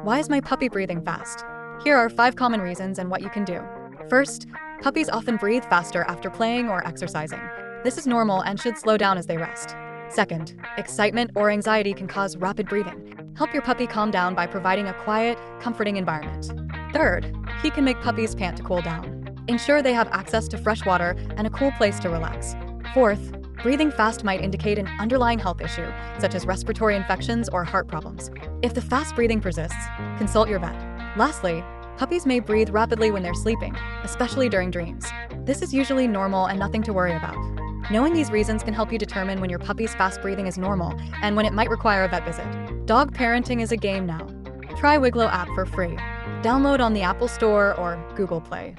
Why is my puppy breathing fast? Here are 5 common reasons and what you can do. First, puppies often breathe faster after playing or exercising. This is normal and should slow down as they rest. Second, excitement or anxiety can cause rapid breathing. Help your puppy calm down by providing a quiet, comforting environment. Third, heat can make puppies pant to cool down. Ensure they have access to fresh water and a cool place to relax. Fourth, breathing fast might indicate an underlying health issue, such as respiratory infections or heart problems. If the fast breathing persists, consult your vet. Lastly, puppies may breathe rapidly when they're sleeping, especially during dreams. This is usually normal and nothing to worry about. Knowing these reasons can help you determine when your puppy's fast breathing is normal and when it might require a vet visit. Dog parenting is a game now. Try Wiglo app for free. Download on the Apple Store or Google Play.